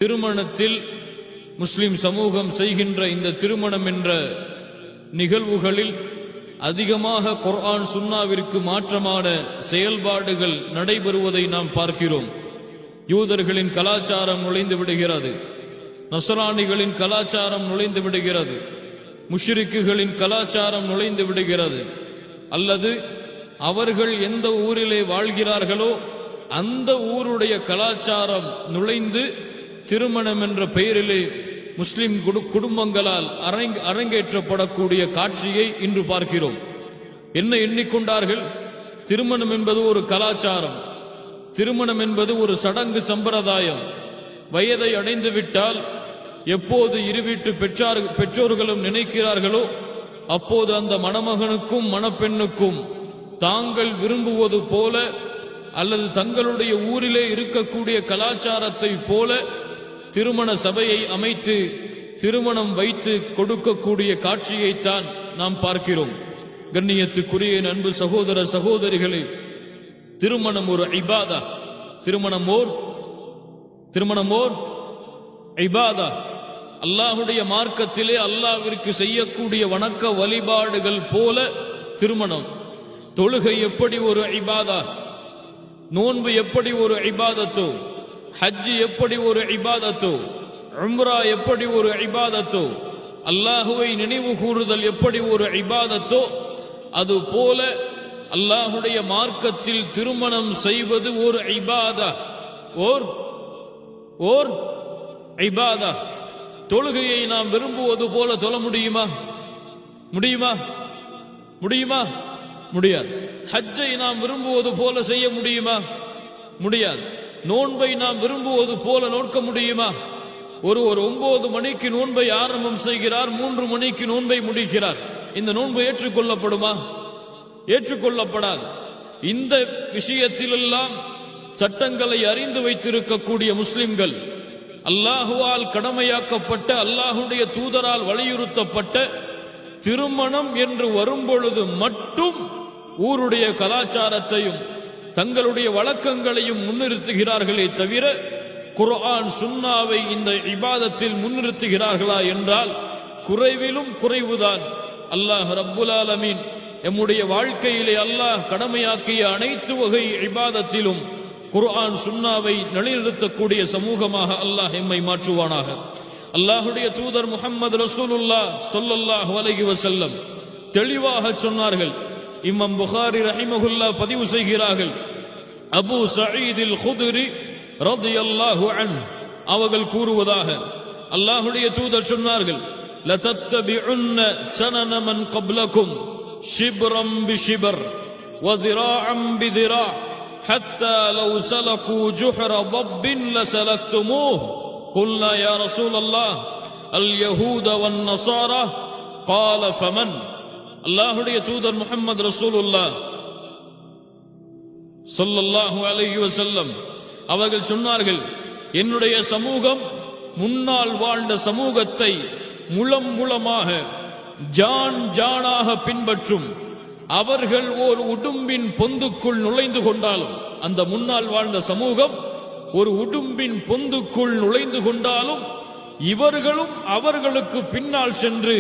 திருமணத்தில் முஸ்லிம் சமூகம் செய்கின்ற இந்த திருமணம் என்ற நிகழ்வுகளில் அதிகமாக குர்ஆன் சுன்னாவிற்கு மாற்றமான செயல்பாடுகள் நடைபெறுவதை நாம் பார்க்கிறோம். யூதர்களின் கலாச்சாரம் நுழைந்து விடுகிறது, நஸ்ரானிகளின் கலாச்சாரம் நுழைந்து விடுகிறது, முஷ்ரிக்குகளின் கலாச்சாரம் நுழைந்து விடுகிறது. அல்லது அவர்கள் எந்த ஊரிலே வாழ்கிறார்களோ அந்த ஊருடைய கலாச்சாரம் நுழைந்து திருமணம் என்ற பெயரிலே முஸ்லிம் குடும்பங்களால் அரங்கேற்றப்படக்கூடிய காட்சியை இன்று பார்க்கிறோம். என்ன எண்ணிக்கொண்டார்கள்? திருமணம் என்பது ஒரு கலாச்சாரம், திருமணம் என்பது ஒரு சடங்கு சம்பிரதாயம். வயதை அடைந்து விட்டால் எப்போது இருவீட்டு பெற்றோர்களும் நினைக்கிறார்களோ அப்போது அந்த மணமகனுக்கும் மணப்பெண்ணுக்கும் தாங்கள் விரும்புவது போல அல்லது தங்களுடைய ஊரிலே இருக்கக்கூடிய கலாச்சாரத்தை போல திருமண சபையை அமைத்து திருமணம் வைத்து கொடுக்கக்கூடிய காட்சியைத்தான் நாம் பார்க்கிறோம். கண்ணியத்துக்குரிய அன்பு சகோதர சகோதரிகளே, திருமணம் ஒரு இபாதா, திருமணம் ஓர் இபாதா. அல்லாஹுடைய மார்க்கத்திலே அல்லாஹ்விற்கு செய்யக்கூடிய வணக்க வழிபாடுகள் போல திருமணம். தொழுகை எப்படி ஒரு இபாதா, நோன்பு எப்படி ஒரு இபாதத்தோ, ஹஜ் எப்படி ஒரு இபாதத்தோ, உம்ரா எப்படி ஒரு இபாதத்தோ, அல்லாஹுவை நினைவு கூறுதல் எப்படி ஒரு இபாதத்தோ, அது போல அல்லாஹுடைய மார்க்கத்தில் திருமணம் செய்வது ஒரு இபாதா, ஓர் இபாதா. தொழுகையை நாம் விரும்புவது போல தொழ முடியுமா? முடியாது. ஹஜ்ஜை நாம் விரும்புவது போல செய்ய முடியுமா? முடியாது. நோன்பை நாம் விரும்புவது போல நோக்க முடியுமா? ஒரு 9 மணிக்கு நோன்பை ஆரம்பம் செய்கிறார், 3 மணிக்கு நோன்பை முடிக்கிறார். இந்த நோன்பு ஏற்றுக்கொள்ளப்படுமா? ஏற்றுக்கொள்ளப்படாது. இந்த விஷயத்திலெல்லாம் சட்டங்களை அறிந்து வைத்திருக்கக்கூடிய முஸ்லிம்கள், அல்லாஹுவால் கடமையாக்கப்பட்ட, அல்லாஹுடைய தூதரால் வலியுறுத்தப்பட்ட திருமணம் என்று வரும்பொழுது மட்டும் ஊருடைய கலாச்சாரத்தையும் தங்களுடைய வழக்கங்களையும் முன்னிறுத்துகிறார்களே தவிர குர்ஆன் சுன்னாவை இந்த இபாதத்தில் முன்னிறுத்துகிறார்களா என்றால் குறைவிலும் குறைவுதான். அல்லாஹ் ரப்புல் ஆலமீன் எம்முடைய வாழ்க்கையிலே அல்லாஹ் கடமையாக்கிய அனைத்து வகை இபாதத்திலும் குர்ஆன் சுன்னாவை நிலைநிறுத்தக்கூடிய சமூகமாக அல்லாஹ் எம்மை மாற்றுவானாக. அல்லாஹுடைய தூதர் முஹம்மது ரசூலுல்லாஹ் ஸல்லல்லாஹு அலைஹி வஸல்லம் தெளிவாக சொன்னார்கள். இமாம் புகாரி ரஹிமஹுல்லாஹ் பதிவு செய்கிறார்கள், அபூ சயீத் அல் குத்ரி ரலியல்லாஹு அன்ஹு அவர்கள் கூறுவதாக, அல்லாஹ்வுடைய தூதர் சொன்னார்கள், லதத்தபிஉன்ன ஸனன மன் கப்லகும் ஷிப்ரம் பிஷிப்ர் வ ذراعًا بذراع حتى لو سلكوا جحر ضب لسلكتموه قلنا يا رسول الله اليهود والنصارى قال فمن. அல்லாஹுடைய தூதர் முஹம்மது ரசூலுல்லாஹ் ஸல்லல்லாஹு அலைஹி வஸல்லம் அவர்கள் சொன்னார்கள், என்னுடைய சமூகம் முன்னால் வாழ்ந்த சமூகத்தை முளமாக ஜானாக பின்பற்றும். அவர்கள் ஒரு உடும்பின் பொந்துக்குள் நுழைந்து கொண்டாலும், அந்த முன்னால் வாழ்ந்த சமூகம் ஒரு உடும்பின் பொந்துக்குள் நுழைந்து கொண்டாலும் இவர்களும் அவர்களுக்கு பின்னால் சென்று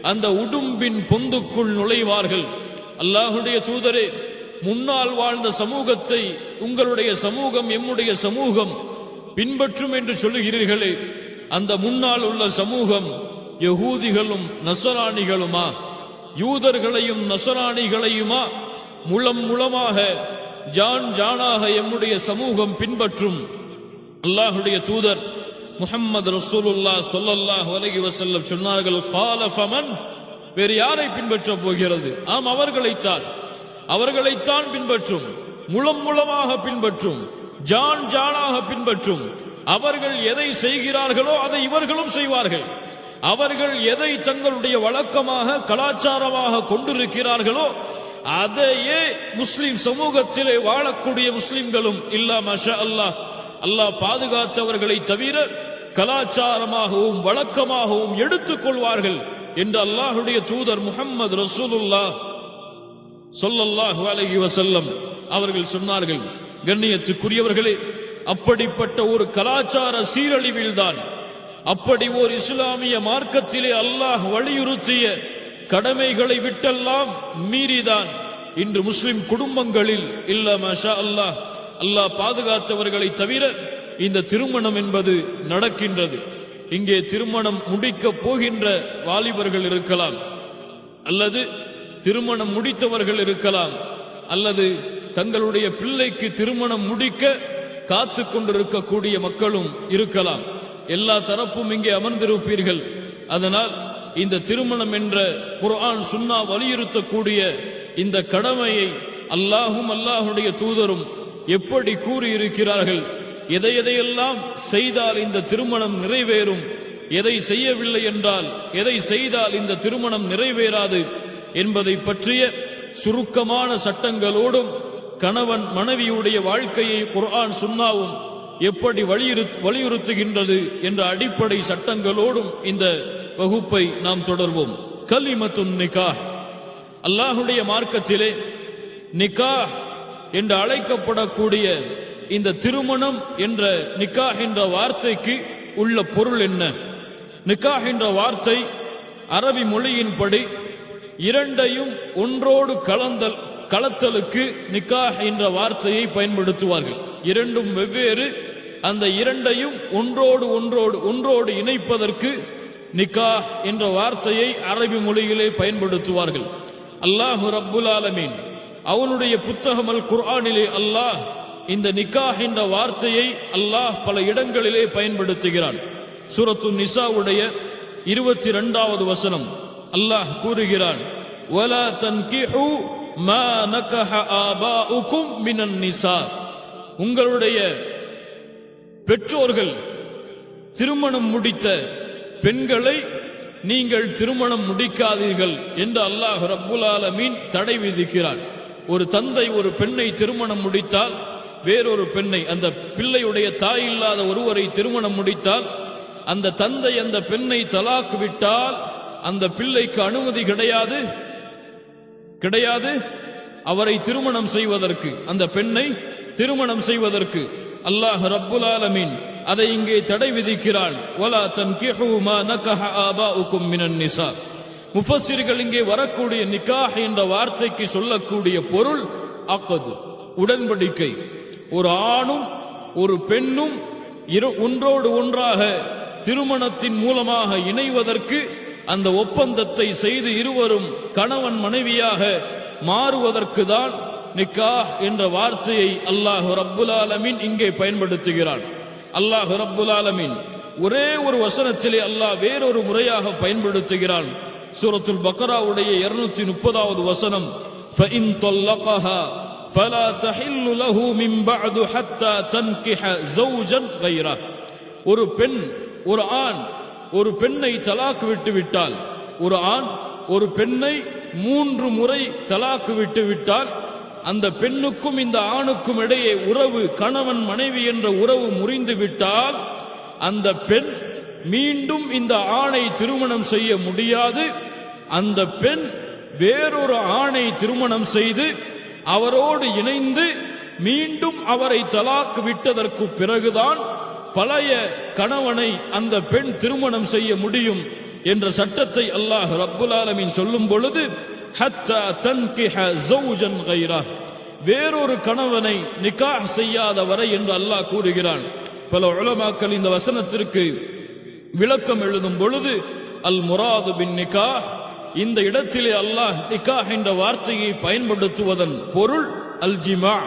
அந்த உடும்பின் பொந்துக்குள் நுழைவார்கள். அல்லாஹுடைய தூதரே, முன்னால் வாழ்ந்த சமூகத்தை உங்களுடைய சமூகம் எம்முடைய சமூகம் பின்பற்றும் என்று சொல்லுகிறீர்களே, அந்த முன்னால் உள்ள சமூகம் யகூதிகளும் நசராணிகளுமா, யூதர்களையும் நசராணிகளையுமா முளமாக ஜானாக எம்முடைய சமூகம் பின்பற்றும்? அல்லாஹுடைய தூதர் முஹம்மது ரசூலுல்லாஹ் ஸல்லல்லாஹு அலைஹி வஸல்லம் சொன்னார்கள், கால ஃபமன், வேறு யாரை பின்பற்ற போகிறது? ஆம், அவர்களைத்தான் பின்பற்றும், முளமாக பின்பற்றும், ஜானாக பின்பற்றும். அவர்கள் எதை செய்கிறார்களோ அதை இவர்களும் செய்வார்கள். அவர்கள் எதை தங்களுடைய வழக்கமாக கலாச்சாரமாக கொண்டிருக்கிறார்களோ அதையே முஸ்லிம் சமூகத்திலே வாழக்கூடிய முஸ்லிம்களும் இல்லா மாஷா அல்லாஹ், அல்லாஹ் பாதுகாத்தவர்களை தவிர கலாச்சாரமாகவும் வழக்கமாகவும் எடுத்துக் கொள்வார்கள் என்று அல்லாஹுடைய தூதர் முஹம்மது ரசூலுல்லாஹ் ஸல்லல்லாஹு அலைஹி வஸல்லம் அவர்கள் சொன்னார்கள். கண்ணியத்துக்குரியவர்களே, அப்படிப்பட்ட ஒரு கலாச்சார சீரழிவில்தான், அப்படி ஒரு இஸ்லாமிய மார்க்கத்திலே அல்லாஹ் வலியுறுத்திய கடமைகளை விட்டெல்லாம் மீறிதான் இன்று முஸ்லிம் குடும்பங்களில் இல்ல மாஷா அல்லாஹ், அல்லாஹ் பாதுகாத்தவர்களை தவிர இந்த திருமணம் என்பது நடக்கின்றது. இங்கே திருமணம் முடிக்க போகின்ற வாலிபர்கள் இருக்கலாம், அல்லது திருமணம் முடித்தவர்கள் இருக்கலாம், அல்லது தங்களுடைய பிள்ளைக்கு திருமணம் முடிக்க காத்து கொண்டிருக்கக்கூடிய மக்களும் இருக்கலாம். எல்லா தரப்பும் இங்கே அமர்ந்திருப்பீர்கள். அதனால் இந்த திருமணம் என்ற குர்ஆன் சுன்னா வலியுறுத்தக்கூடிய இந்த கடமையை அல்லாஹும் அல்லாஹுடைய தூதரும் எப்படி கூறியிருக்கிறார்கள், எதையெல்லாம் செய்தால் இந்த திருமணம் நிறைவேறும், எதை செய்யவில்லை என்றால் எதை செய்தால் இந்த திருமணம் நிறைவேறாது என்பதை பற்றிய சுருக்கமான சட்டங்களோடும் கணவன் மனைவியுடைய வாழ்க்கையை குர்ஆன் சுன்னாவும் எப்படி வலியுறுத்துகின்றது என்ற அடிப்படை சட்டங்களோடும் இந்த வகுப்பை நாம் தொடர்வோம். கலிமத்துன் நிகாஹ், அல்லாஹுடைய மார்க்கத்திலே நிகாஹ் என்று அழைக்கப்படக்கூடிய இந்த திருமணம் என்ற நிகாஹ் என்ற வார்த்தைக்கு உள்ள பொருள் என்ன? நிகாஹ் என்ற வார்த்தை அரபி மொழியின்படி இரண்டையும் ஒன்றோடு கலத்தலுக்கு நிகாஹ் என்ற வார்த்தையை பயன்படுத்துவார்கள். இரண்டும் வெவ்வேறு, அந்த இரண்டையும் ஒன்றோடு இணைப்பதற்கு நிகாஹ் என்ற வார்த்தையை அரபி மொழியிலே பயன்படுத்துவார்கள். அல்லாஹு ரப்புல் ஆலமீன் அவனுடைய புத்தகம் அல் குர்ஆனிலே அல்லாஹ் இந்த நிகாஹ் என்ற வார்த்தையை அல்லாஹ் பல இடங்களிலே பயன்படுத்துகிறான். சூரத்து நிசாவுடைய 22வது வசனம் அல்லாஹ் கூறுகிறான், வலா தன்கிஹு மா நகஹ ஆபாஉக்கும் மினன் நிசா, உங்களுடைய பெற்றோர்கள் திருமணம் முடித்த பெண்களை நீங்கள் திருமணம் முடிக்காதீர்கள் என்று அல்லாஹ் ரப்புல் ஆலமீன் தடை விதிக்கிறான். ஒரு தந்தை ஒரு பெண்ணை திருமணம் முடித்தால், வேறொரு பெண்ணை, அந்த பிள்ளையுடைய தாய் இல்லாத ஒருவரை திருமணம் முடித்தால், அந்த தந்தை அந்த பெண்ணை தலாக் விட்டால் அந்த பிள்ளைக்கு அனுமதி கிடையாது அவரை திருமணம் செய்வதற்கு, அந்த பெண்ணை திருமணம் செய்வதற்கு. அல்லாஹ் ரப்புல் ஆலமீன் அதை இங்கே தடை விதிக்கிறான். வலா தன்கிஹு மா நகஹ ஆபாஉக்கும் மினன் நிசா. முஃபஸ்ஸிர்கள் இங்கே வரக்கூடிய நிகாஹ் என்ற வார்த்தைக்கு சொல்லக்கூடிய பொருள் அக்து, உடன்படிக்கை. ஒரு ஆணும் ஒரு பெண்ணும் ஒன்றோடு ஒன்றாக திருமணத்தின் மூலமாக இணைவதற்கு அந்த ஒப்பந்தத்தை செய்து இருவரும் கணவன் மனைவியாக மாறுவதற்கு தான் நிக்காஹ் என்ற வார்த்தையை அல்லாஹ் ரப்புல் ஆலமீன் இங்கே பயன்படுத்துகிறான். அல்லாஹ் ரப்புல் ஆலமீன் ஒரே ஒரு வசனத்திலே அல்லாஹ் வேறொரு முறையாக பயன்படுத்துகிறான். சூரத்துல் பக்ராவுடைய 230வது வசனம், ஃபஇன் தல்லகஹா ஃபலா தஹில்லு லஹு மின் பஅது ஹத்தா தன்கிஹ ஸௌஜன் கைரா. ஒரு பெண், ஒரு ஆண் ஒரு பெண்ணை தலாக் விட்டு விட்டால், ஒரு ஆண் ஒரு பெண்ணை 3 முறை தலாக் விட்டு விட்டால், அந்த பெண்ணுக்கும் இந்த ஆணுக்கும் இடையே உறவு, கணவன் மனைவி என்ற உறவு முறிந்து விட்டால், அந்த பெண் மீண்டும் இந்த ஆணை திருமணம் செய்ய முடியாது. அந்த பெண் வேறொரு ஆணை திருமணம் செய்து அவரோடு இணைந்து மீண்டும் அவரை தலாக் விட்டதற்கு பிறகுதான் பழைய கணவனை அந்த பெண் திருமணம் செய்ய முடியும் என்ற சட்டத்தை அல்லாஹ் ரப்புல் ஆலமீன் சொல்லும் பொழுது, ஹத்தா தன்கிஹ ஸௌஜன் கைரா, வேறொரு கணவனை நிக்காஹ் செய்யாத வரை என்று அல்லாஹ் கூறுகிறான். பல உலமாக்கள் இந்த வசனத்திற்கு விளக்கம் எழுதும் பொழுது, அல் முராது பின் நிக்காஹ், இந்த இடத்திலே அல்லாஹ் நிக்காஹ் என்ற வார்த்தையை பயன்படுத்துவதன் பொருள் அல் ஜிமா,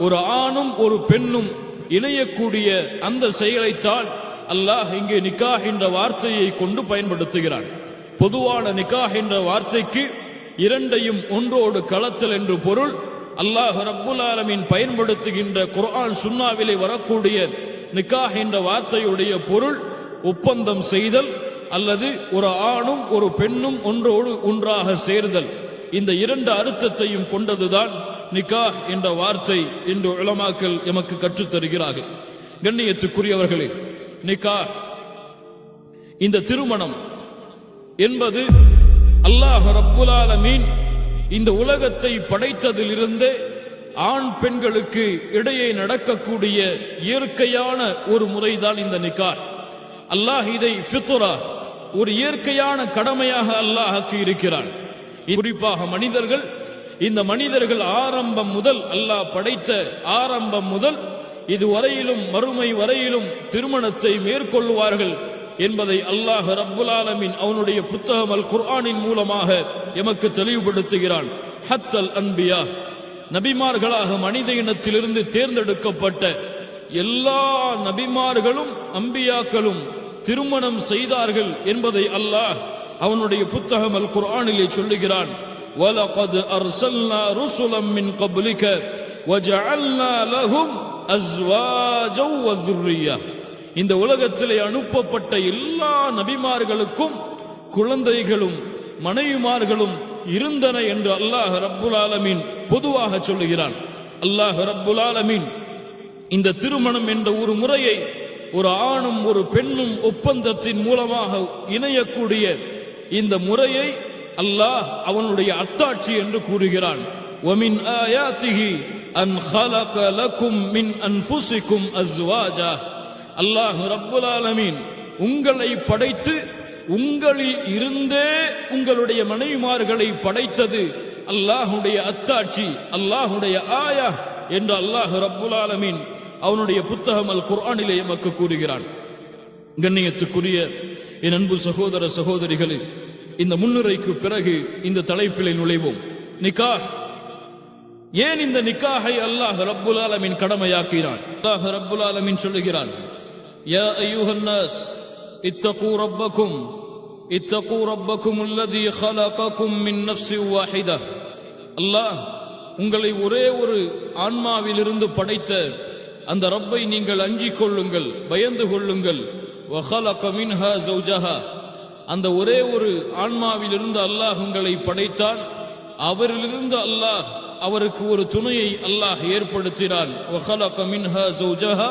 ஒரு ஆணும் ஒரு பெண்ணும் இணையக்கூடிய அந்த செயலைத்தான் அல்லாஹ் இங்கே நிக்காஹ் என்ற வார்த்தையை கொண்டு பயன்படுத்துகிறான். பொதுவான நிக்காஹ் என்ற வார்த்தைக்கு இரண்டையும் ஒன்றோடு கலத்தல் என்று பொருள். அல்லாஹ் ரப்புல் ஆலமீன் பயன்படுத்துகின்ற குர்ஆன் சுன்னாவிலே வரக்கூடிய நிக்காஹ் என்ற வார்த்தையுடைய பொருள் ஒப்பந்தம் செய்தல், அல்லது ஒரு ஆணும் ஒரு பெண்ணும் ஒன்றோடு ஒன்றாக சேர்தல். இந்த இரண்டு அர்த்தத்தையும் கொண்டதுதான் நிக்காஹ் என்ற வார்த்தை என்று உலமாக்கள் எமக்கு கற்றுத் தருகிறார்கள். கண்ணியத்துக்குரியவர்களே, நிக்காஹ், இந்த திருமணம் என்பது அல்லாஹ் ரப்புல் ஆலமீன் இந்த உலகத்தை படைத்ததிலிருந்தே ஆண் பெண்களுக்கு இடையே நடக்கக்கூடிய இயற்கையான ஒரு முறைதான் இந்த நிக்காஹ். அல்லாஹ் இதை ஃபித்ரா, ஒரு இயற்கையான கடமையாக அல்லாஹ் ஆக்கி இருக்கிறான். குறிப்பாக மனிதர்கள், இந்த மனிதர்கள் ஆரம்பம் முதல், அல்லாஹ் படைத்த ஆரம்பம் முதல் இதுவரையிலும் மறுமை வரையிலும் திருமணத்தை மேற்கொள்வார்கள் என்பதை அல்லாஹ் ரப்புல் ஆலமீன் அவனுடைய புத்தகம் அல் குர்ஆனின் மூலமாக எமக்கு தெளிவுபடுத்துகிறான். ஹத்தல் அன்பியா, நபிமார்களாக மனித இனத்திலிருந்து தேர்ந்தெடுக்கப்பட்ட எல்லா நபிமார்களும் அம்பியாக்களும் திருமணம் செய்தார்கள் என்பதை அல்லாஹ் அவனுடைய புத்தகம் அல் குர்ஆனிலே சொல்லுகிறான். வலகத் அர்சல்னா ருசுலம் மின் கப்லிக வஜஅல்னா லஹும் அஸ்வாஜன் வதுர்ரியா. இந்த உலகத்திலே அனுப்பப்பட்ட எல்லா நபிமார்களுக்கும் குழந்தைகளும் மனைவிமார்களும் இருந்தன என்று அல்லாஹ் ரப்புல் ஆலமீன் பொதுவாக சொல்லுகிறான். அல்லாஹ் ரப்புல் ஆலமீன் இந்த திருமணம் என்ற ஒரு முறையை ஒரு ஆணும் ஒரு பெண்ணும் ஒப்பந்தத்தின் மூலமாக இணையக்கூடிய இந்த முறையை அல்லாஹ் அவனுடைய அத்தாட்சி என்று கூறுகிறான். وَمِنْ آيَاتِهِ أَنْ خَلَقَ لَكُمْ مِنْ أَنْفُسِكُمْ أَزْوَاجًا. அல்லாஹ் ரப்புல் ஆலமீன் உங்களை படைத்து உங்களில் இருந்தே உங்களுடைய மனைவிமார்களை படைத்தது அல்லாஹுடைய அத்தாட்சி, அல்லாஹுடைய ஆயா என்று அல்லாஹ் ரப்புல் ஆலமீன் அவனுடைய புத்தகம் அல் குர்ஆனிலே எமக்கு கூறுகிறான். கண்ணியத்துக்குரிய என் அன்பு சகோதர சகோதரிகளே, இந்த முன்னுரைக்கு பிறகு இந்த தலைப்பிலே நுழைவோம். நிக்காஹ், ஏன் இந்த நிக்காஹை அல்லாஹ் ரப்புல் ஆலமீன் கடமையாக்கினான்? அல்லாஹ் ரப்புல் ஆலமீன் சொல்லுகிறான், யா அய்யுஹன் நாஸ் இத்தகூ ரப்பக்கும் இத்தகூ ரப்பக்கும் அல்லதீ خلقكم من نفس واحدة. அல்லாஹ் உங்களை ஒரே ஒரு ஆன்மாவிலிருந்து படைத்த அந்த ரப்பை நீங்கள் அஞ்சிக் கொள்ளுங்கள், பயந்து கொள்ளுங்கள். وخلق منها زوجها, அந்த ஒரே ஒரு ஆன்மாவிலிருந்து அல்லாஹ் உங்களை படைத்தான். அவரிலிருந்து அல்லாஹ் அவருக்கு ஒரு துணையை அல்லாஹ் ஏற்படுத்தினான். وخلق منها زوجها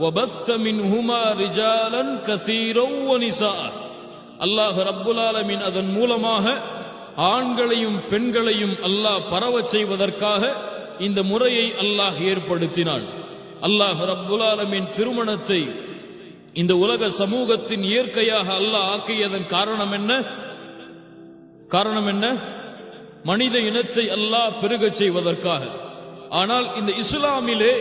وبث منهما رجالا كثيرا ونساء. அல்லாஹ் ரப்புல் ஆலமீன் அதன் மூலமாக ஆண்களையும் பெண்களையும் அல்லாஹ் பரவச் செய்வதற்காக இந்த முறையை அல்லாஹ் ஏற்படுத்தினான். அல்லாஹ் ரப்புல் ஆலமீன் திருமணத்தை இந்த உலக சமூகத்தின் இயற்கையாக அல்லாஹ் ஆக்கியதன் காரணம் என்ன? காரணம் என்ன? மனித இனத்தை அல்லாஹ் பெருகச் செய்வதற்காக. ஆனால் இந்த இஸ்லாமிலே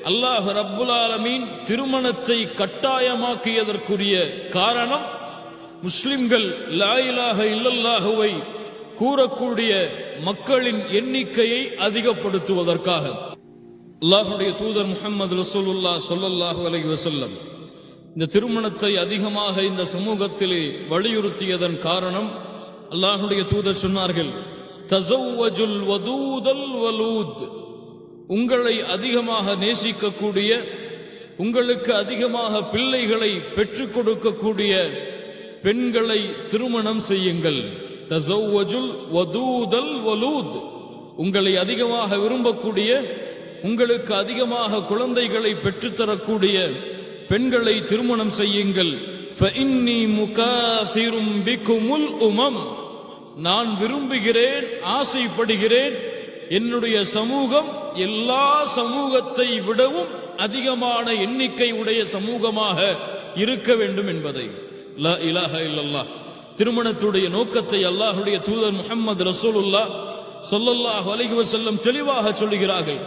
அல்லாஹ் ரப்புல் ஆலமீன் திருமணத்தை கட்டாயமாக்கியதற்குரிய காரணம் முஸ்லிம்கள் லா இலாஹ இல்லல்லாஹுவை கூறக்கூடிய மக்களின் எண்ணிக்கையை அதிகப்படுத்துவதற்காக. அல்லாஹ்வுடைய தூதர் முஹம்மது ரசூலுல்லாஹ் ஸல்லல்லாஹு அலைஹி வஸல்லம் இந்த திருமணத்தை அதிகமாக இந்த சமூகத்திலே வலியுறுத்தியதன் காரணம், அல்லாஹ்வுடைய தூதர் சொன்னார்கள், தஸவ்வஜுல் வதூதல் வலூத், உங்களை அதிகமாக நேசிக்கக்கூடிய, உங்களுக்கு அதிகமாக பிள்ளைகளை பெற்றுக் கொடுக்கக்கூடிய பெண்களை திருமணம் செய்யுங்கள். தஸவ்வஜுல் வதூதல் வலூத், உங்களை அதிகமாக விரும்பக்கூடிய, உங்களுக்கு அதிகமாக குழந்தைகளை பெற்றுத்தரக்கூடிய பெண்களை திருமணம் செய்யுங்கள். ஃபஇன்னி முகாஃபிரும் பிகுமுல் உமம், நான் விரும்புகிறேன், ஆசைப்படுகிறேன், என்னுடைய சமூகம் எல்லா சமூகத்தை விடவும் அதிகமான எண்ணிக்கை உடைய சமூகமாக இருக்க வேண்டும் என்பதை. லா இலாஹ இல்லல்லாஹ். திருமணத்துடைய நோக்கத்தை அல்லாஹ்வுடைய தூதர் முஹம்மது ரசூலுல்லாஹ் ஸல்லல்லாஹு அலைஹி வஸல்லம் தெளிவாக சொல்லுகிறார்கள்.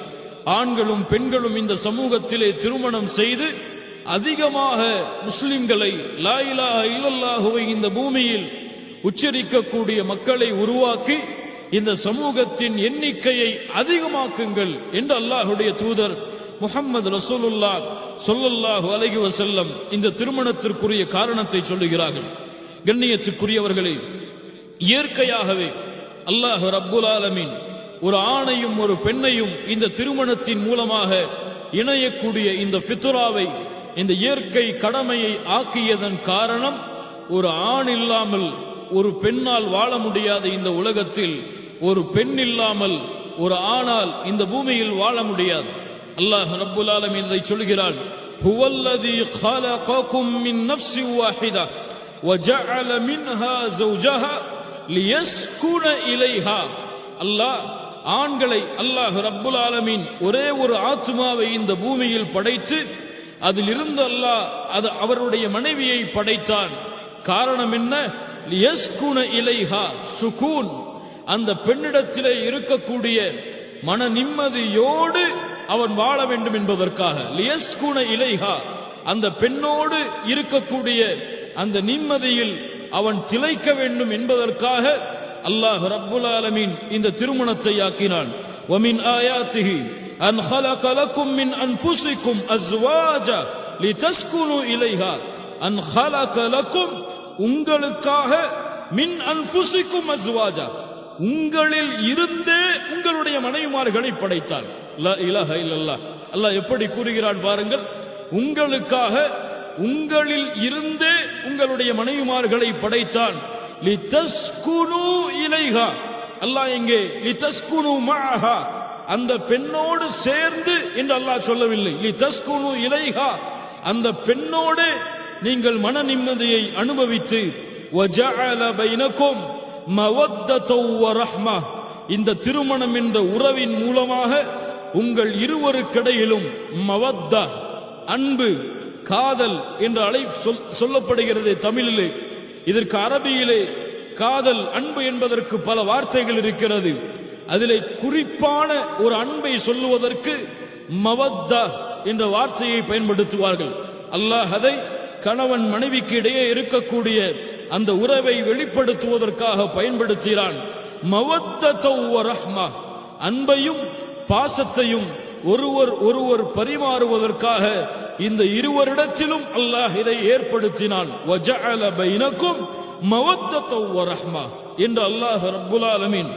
ஆண்களும் பெண்களும் இந்த சமூகத்திலே திருமணம் செய்து அதிகமாக முஸ்லிம்களை லா இலாஹ இல்லல்லாஹுவை இந்த பூமியில் உச்சரிக்கக்கூடிய மக்களை உருவாக்கி இந்த சமூகத்தின் எண்ணிக்கையை அதிகமாக்குங்கள் என்று அல்லாஹ்வுடைய தூதர் முஹம்மது ரசூலுல்லாஹ் ஸல்லல்லாஹு அலைஹி வஸல்லம் இந்த திருமணத்திற்குரிய காரணத்தை சொல்லுகிறார்கள். கண்ணியத்துக்குரியவர்களே, இயற்கையாகவே அல்லாஹ் ரப்புல் ஆலமீன் ஒரு ஆணையும் ஒரு பெண்ணையும் இந்த திருமணத்தின் மூலமாக இணையக்கூடிய இந்த ஃபித்ராவை, இந்த இயற்கை கடமையை ஆக்கியதன் காரணம், ஒரு ஆண் இல்லாமல் ஒரு பெண்ணால் வாழ முடியாத இந்த உலகத்தில் ஒரு பெண் இல்லாமல் ஒரு ஆணால் இந்த பூமியில் வாழ முடியாது. அல்லாஹ் ரப்புல் ஆலமீன் இதை சொல்கிறான், ஹுவல்லதீ خلقكم من نفس واحدة وجعل منها زوجها ليسكن إليها. அல்லாஹ் ஆண்களை அல்லாஹ் ரப்புல் ஆலமீன் ஒரே ஒரு ஆத்மாவை இந்த பூமியில் படைத்து அதிலிருந்து அல்லாஹ் அது அவருடைய மனைவியை படைத்தான். காரணம் என்ன? லியஸ்குன இலைஹா சுகூன், அந்த பெண்ணிடத்திலே இருக்கக்கூடிய மன நிம்மதியோடு அவன் வாழ வேண்டும் என்பதற்காக. லியஸ்குன இலைஹா, அந்த பெண்ணோடு இருக்கக்கூடிய அந்த நிம்மதியில் அவன் திளைக்க வேண்டும் என்பதற்காக அல்லாஹ் ரப்புல் ஆலமீன் இந்த திருமணத்தை ஆக்கினான். வமின் ஆயாத்திஹி அன் خلق لكم من انفسكم ازواجا لتسكنوا اليها. அன் خلق لكم, உங்களுக்காக, மின் அன்ஃபுசிக்கும் அஸ்வாஜா, உங்களில் இருந்தே உங்களுடைய மனைவிமார்களை படைத்தான். லா இலாஹ இல்லல்லாஹ். அல்லாஹ் எப்படி கூறுகிறான் பாருங்கள். உங்களுக்காக, உங்களில் இருந்தே உங்களுடைய மனைவிமார்களை படைத்தான். லிதஸ்குனு இலைஹா, அல்லாஹ் இங்கே லிதஸ்குனு மஅஹா, அந்த பெண்ணோடு சேர்ந்து என்று அல்லாஹ் சொல்லவில்லை. லிதஸ்குனு இலைஹா, அந்த பெண்ணோடு நீங்கள் மன நிம்மதியை அனுபவித்து வஜஅல பைனக்கும் மவத்தத வ ரஹ்மா, இந்த திருமணம் என்ற உறவின் மூலமாக உங்கள் இருவருக்கிடையிலும் மவத்தா, அன்பு, காதல் என்ற சொல்லப்படுகிறது தமிழிலே. இதற்கு அரபியிலே காதல், அன்பு என்பதற்கு பல வார்த்தைகள் இருக்கிறது. அதிலே குறிப்பான ஒரு அன்பை சொல்லுவதற்கு மவத்தா என்ற வார்த்தையை பயன்படுத்துவார்கள். அல்லாஹ் அதை கணவன் மனைவிக்கு இடையே இருக்கக்கூடிய அந்த உறவை வெளிப்படுத்துவதற்காக பயன்படுத்தினான். மவத்தத வ ரஹ்மா, அன்பையும் பாசத்தையும் ஒருவர் பரிமாறுவதற்காக இந்த இருவரிடத்திலும் அல்லாஹ் இதை ஏற்படுத்தினான். வஜஅல பைனக்கும் மவத்தத வ ரஹ்மா என்று அல்லாஹ் ரப்புல் ஆலமீன்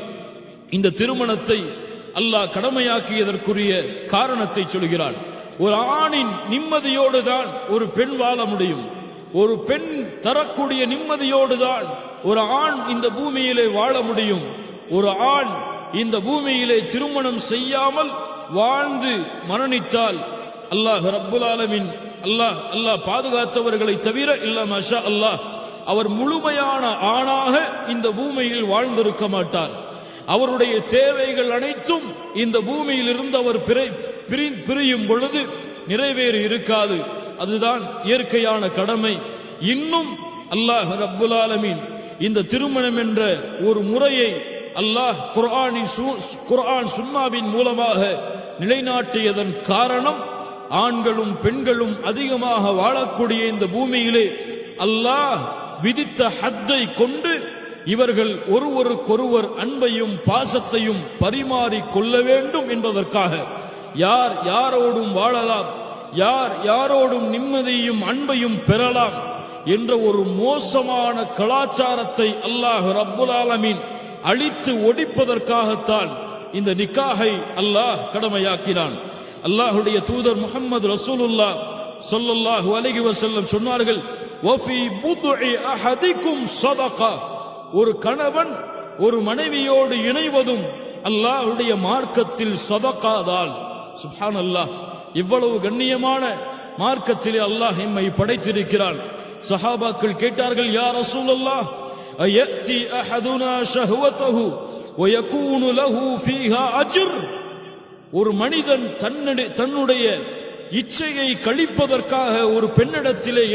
இந்த திருமணத்தை அல்லாஹ் கடமையாக்கியதற்குரிய காரணத்தை சொல்கிறான். ஒரு ஆணின் நிம்மதியோடு தான் ஒரு பெண் வாழ முடியும். ஒரு பெண் தரக்கூடிய நிம்மதியோடு தான் ஒரு ஆண் இந்த பூமியிலே வாழ முடியும். ஒரு ஆண் இந்த பூமியிலே திருமணம் செய்யாமல் வாழ்ந்து மரணித்தால் அல்லாஹ் ரப்புல் ஆலமீன் அல்லாஹ் பாதுகாத்தவர்களை தவிர இல்ல மாஷா அல்லாஹ், அவர் முழுமையான ஆணாக இந்த பூமியில் வாழ்ந்திருக்க மாட்டார். அவருடைய தேவைகள் அனைத்தும் இந்த பூமியில் இருந்து அவர் பிரியும் பொழுது நிறைவேறி இருக்காது. அதுதான் இயற்கையான கடமை. இன்னும் அல்லாஹ் ரப்புல் ஆலமீன் இந்த திருமணம் என்ற ஒரு முறையை அல்லாஹ் குர்ஆன் சுன்னாவின் மூலமாக நிலைநாட்டியதன் காரணம், ஆண்களும் பெண்களும் அதிகமாக வாழக்கூடிய இந்த பூமியிலே அல்லாஹ் விதித்த ஹத்தை கொண்டு இவர்கள் ஒருவருக்கொருவர் அன்பையும் பாசத்தையும் பரிமாறிக் கொள்ள வேண்டும் என்பதற்காக. யார் யாரோடும் வாழலாம், யார் யாரோடும் நிம்மதியும் அன்பையும் பெறலாம் என்ற ஒரு மோசமான கலாச்சாரத்தை அல்லாஹ் ரப்புல் ஆலமீன் அழித்து ஒழிப்பதற்காகத்தான் இந்த நிக்காஹை அல்லாஹ் கடமையாக்கினான். அல்லாஹ்வுடைய தூதர் முஹம்மது ரசூலுல்லாஹ் ஸல்லல்லாஹு அலைஹி வஸல்லம் சொன்னார்கள், வஃபி புதுஇ அஹதிக்கும் ஸதகா, ஒரு கணவன் ஒரு மனைவியோடு இணைவதும் அல்லாஹ்வுடைய மார்க்கத்தில் சதகாதான். சுப்ஹானல்லாஹ், இவ்வளவு கண்ணியமான மார்க்கத்திலே அல்லாஹ் எம்மை படைத்திருக்கிறான். சஹாபாக்கள் கேட்டார்கள், யா ரசூலல்லாஹ், அயத்தி அஹதுனா ஷஹவதஹு வ யகூனு லஹு ஃபீஹா அஜ்ர், ஒரு மனிதன் தன்னுடைய இச்சையை கழிப்பதற்காக ஒரு பெண்ணிடத்திலே